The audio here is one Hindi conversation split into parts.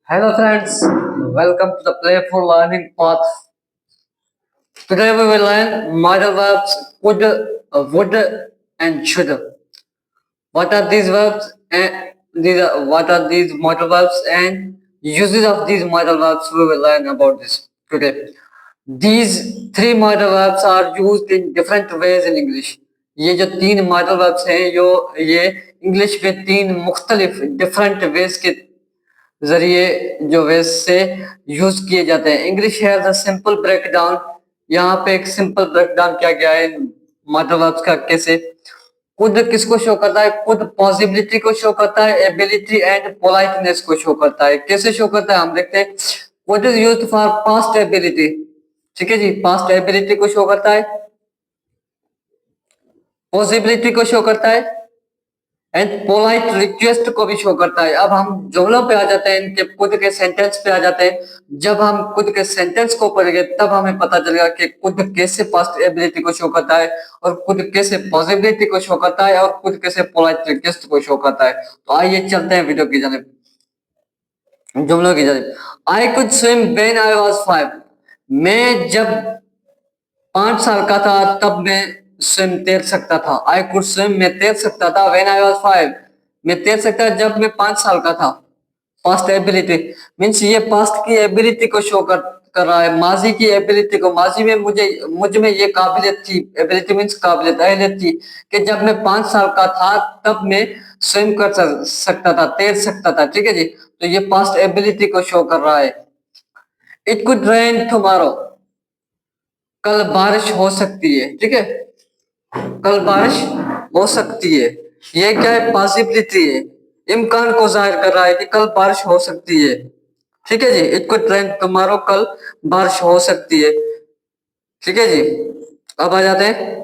Hello friends, welcome to the Playful Learning Path. Today we will learn modal verbs would, and should. What are these verbs and what are these modal verbs and uses of these modal verbs we will learn about this today. These three modal verbs are used in different ways in English. ये जो तीन मॉडल वर्ब्स हैं ये इंग्लिश में तीन मुख्तलिफ डिफरेंट वेज के जरिए जो वेज से यूज किए जाते हैं। English has a simple breakdown. यहाँ पे एक सिंपल ब्रेकडाउन किया गया है मॉडल वर्ब्स का। कैसे खुद किसको शो करता है? खुद पॉसिबिलिटी को शो करता है, एबिलिटी एंड पोलाइटनेस को शो करता है। कैसे शो करता है हम देखते हैं। What is used for past ability? ठीक है जी, पास्ट एबिलिटी को शो करता है, पॉसिबिलिटी को शो करता है एंड पोलाइट रिक्वेस्ट को भी शो करता है। अब हम जुमलों पे आ जाते हैं, इनके खुद के सेंटेंस पे आ जाते हैं। जब हम खुद के सेंटेंस को पढ़ेंगे तब हमें पता चलेगा कि खुद कैसे पास्ट एबिलिटी को शो करता है और खुद कैसे पॉसिबिलिटी को शो करता है और खुद कैसे पोलाइट रिक्वेस्ट को शो करता है। तो आइए चलते हैं वीडियो की जानिब, जुमलों की जानिब। I could swim when I was 5। मैं जब 5 साल का था तब मैं स्विम तैर सकता था। आई कुड स्विम, मैं तैर सकता था। व्हेन आई वाज 5, मैं तैर सकता था जब मैं 5 साल का था। पास्ट एबिलिटी मीन्स ये पास्ट की एबिलिटी को शो कर रहा है, माजी की एबिलिटी को। माजी में मुझ में ये काबिलियत थी, एबिलिटी मीन्स काबिलियत, अहलियत थी कि जब मैं 5 साल का था तब मैं स्विम कर सकता था, तैर सकता था। ठीक है जी, तो ये पास्ट एबिलिटी को शो कर रहा है। इट कुड रेन टुमारो, कल बारिश हो सकती है। ठीक है, कल बारिश हो सकती है, ये क्या है? पॉसिबिलिटी है, इम्कान को जाहिर कर रहा है कि कल बारिश हो सकती है। ठीक है जी, इट कुड रेन टुमारो, कल बारिश हो सकती है। ठीक है जी, अब आ जाते हैं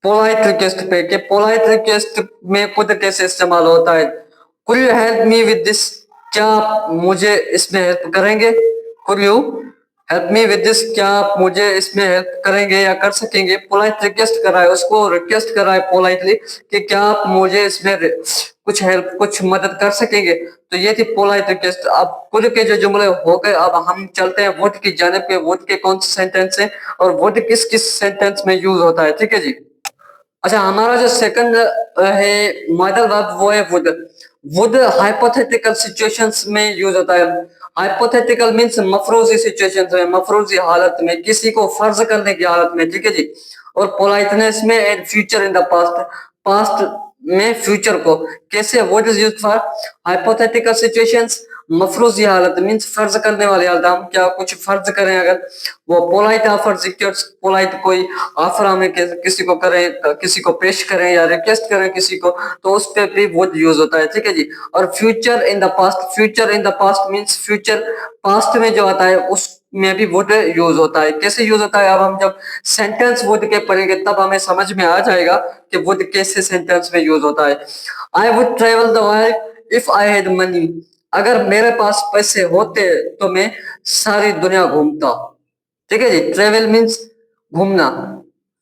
पोलाइट रिक्वेस्ट पे कि पोलाइट रिक्वेस्ट में खुद कैसे इस्तेमाल होता है। Could you help me with this, क्या आप मुझे इसमें हेल्प करेंगे? Could you help me with this, क्या आप मुझे इसमें हेल्प करेंगे या कर सकेंगे? पोलाइट रिक्वेस्ट कर रहा है, उसको रिक्वेस्ट कर रहा है पोलाइटली कि क्या आप मुझे इसमें कुछ हेल्प, कुछ मदद कर सकेंगे। तो ये थी पोलाइट रिक्वेस्ट। अब खुद के जो जुमले हो गए, अब हम चलते हैं वुड की जानिब पे। वुड के कौन से सेंटेंस है और वुड किस किस सेंटेंस में यूज होता है। ठीक है जी, अच्छा हमारा जो सेकंड है मॉडल वर्ब वो है वुड। वुड हाइपोथेटिकल सिचुएशंस में यूज होता है। हाइपोथेटिकल मींस मफरूजी सिचुएशंस में, मफरूजी हालत में, किसी को फर्ज करने की हालत में। ठीक है जी, और पोलाइटनेस में and future in the past, past में फ्यूचर को। कैसे? What is used for hypothetical situations, मफरूजी हालत मींस फर्ज करने वाली हालत। हम क्या कुछ फर्ज करें, अगर वो पोलाइट ऑफर रिक्वेस्ट, पोलाइट कोई ऑफर हमें किसी को करें, किसी को पेश करें या रिक्वेस्ट करें किसी को, तो उस पे भी वुड यूज होता है। ठीक है जी, और future in the past, future in the past means future past में जो आता है उस में भी वुड यूज होता है। कैसे यूज होता है? अब हम जब सेंटेंस वुड के पढ़ेंगे तब हमें समझ में आ जाएगा कि वुड कैसे सेंटेंस में यूज होता है। I would travel the world if I had money, अगर मेरे पास पैसे होते तो मैं सारी दुनिया घूमता। ठीक है जी, ट्रेवल मीन्स घूमना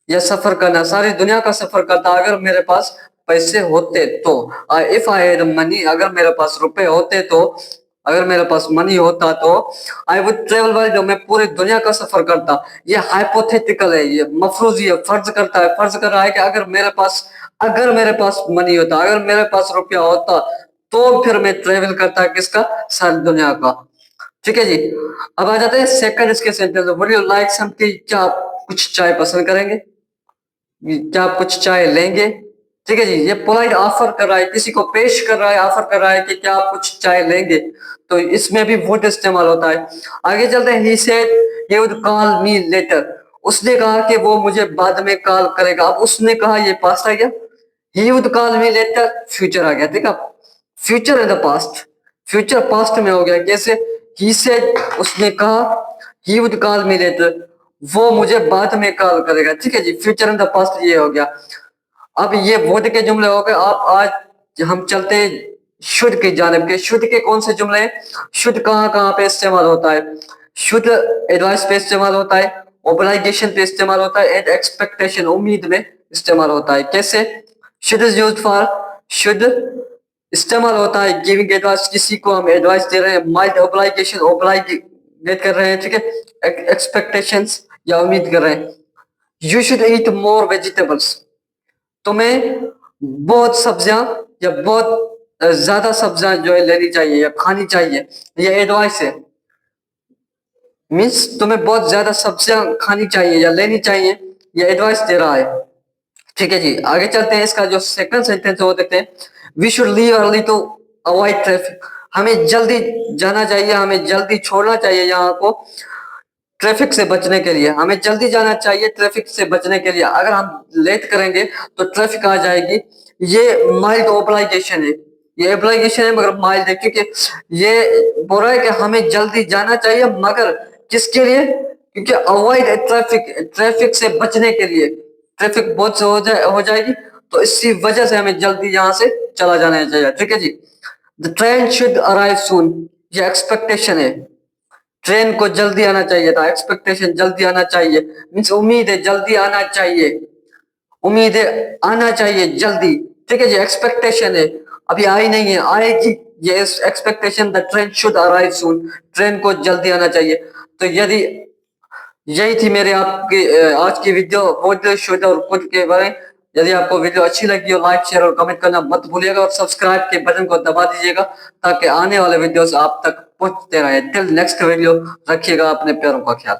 या सफर करना, सारी दुनिया का सफर करता अगर मेरे पास पैसे होते तो। इफ आई हैड मनी, अगर मेरे पास रुपए होते तो, अगर मेरे पास मनी होता तो आई वुड ट्रेवल वर्ल्ड, मैं पूरी दुनिया का सफर करता। ये हाइपोथेटिकल है, ये मफरूजी है, फर्ज करता है, फर्ज कर रहा है कि अगर मेरे पास मनी होता, अगर मेरे पास रुपया होता तो फिर मैं ट्रेवल करता किसका? सारी दुनिया का। ठीक है जी, अब आ जाते हैं सेकंड इसके sentence. Would you like some tea, क्या आप कुछ चाय पसंद करेंगे? क्या आप कुछ चाय लेंगे? ठीक है जी, ये पोलाइट ऑफर कर रहा है, किसी को पेश कर रहा है, ऑफर कर रहा है कि क्या आप कुछ चाय लेंगे, तो इसमें भी वुड इस्तेमाल होता है। आगे चलते हैं। He said he would call me letter, उसने कहा कि वो मुझे बाद में कॉल करेगा। अब उसने कहा, ये पास्ट आ गया, he would call me later future आ गया। ठीक है, future in the past, future past में हो गया। कैसे? ही सेड, उसने कहा, he would call me later, वो मुझे बाद में कॉल करेगा। ठीक है जी, फ्यूचर इन द पास्ट ये हो गया। अब ये वुड के जुमले हो गए। आप आज हम चलते हैं शुड की जानिब के। शुड के कौन से जुमले हैं? शुड कहाँ कहाँ पे इस्तेमाल होता है? शुड एडवाइस पे इस्तेमाल होता है, ओब्लिगेशन पे इस्तेमाल होता है एंड एक्सपेक्टेशन, उम्मीद में इस्तेमाल होता है। कैसे? Should is used for, should इस्तेमाल होता है गिविंग एडवाइस, किसी को हम एडवाइस दे रहे हैं, माइल्ड ऑब्लाइगेशन ऑब्लाइगेट कर रहे हैं, ठीक है, एक्सपेक्टेशंस या उम्मीद कर रहे हैं। You should eat more vegetables, तुम्हें बहुत सब्जियां या बहुत ज्यादा सब्जियां जो है लेनी चाहिए या खानी चाहिए, ये एडवाइस है। मीन्स तुम्हें बहुत ज्यादा सब्जियां खानी चाहिए या लेनी चाहिए, ये एडवाइस दे रहा है। ठीक है जी, आगे चलते हैं। इसका जो सेकंड सेंटेंस वो देखते हैं, we should leave early to avoid traffic, हमें जल्दी जाना चाहिए, हमें जल्दी छोड़ना चाहिए यहाँ को ट्रैफिक से बचने के लिए, हमें जल्दी जाना चाहिए ट्रैफिक से बचने के लिए। अगर हम लेट करेंगे तो ट्रैफिक आ जाएगी। ये माइल्ड ऑब्लाइगेशन है, ये एब्लाइगेशन है मगर माइल्ड है, क्योंकि ये बोल रहा है कि हमें जल्दी जाना चाहिए, मगर किसके लिए? क्योंकि अवॉइड ट्रैफिक, ट्रैफिक से बचने के लिए, ट्रैफिक बहुत हो जाएगी, तो इसी वजह से हमें जल्दी यहाँ से चला जाना चाहिए। ठीक है जी, द ट्रेन शुड अराइव सून, ये एक्सपेक्टेशन है, ट्रेन को जल्दी आना चाहिए था, एक्सपेक्टेशन जल्दी आना चाहिए, मीन्स उम्मीद है जल्दी आना चाहिए, उम्मीद है आना चाहिए जल्दी। ठीक है जी, एक्सपेक्टेशन है, अभी आई नहीं है, आएगी, ये expectation, the train should arrive soon, train को जल्दी आना चाहिए। तो यदि यही थी मेरे आपकी आज की वीडियो वुड शुड और कुड के बारे में। यदि आपको वीडियो अच्छी लगी हो, लाइक शेयर और कमेंट करना मत भूलिएगा, और सब्सक्राइब के बटन को दबा दीजिएगा ताकि आने वाले वीडियोस आप तक पहुंचते रहे। टिल नेक्स्ट वीडियो, रखिएगा अपने प्यारों का ख्याल।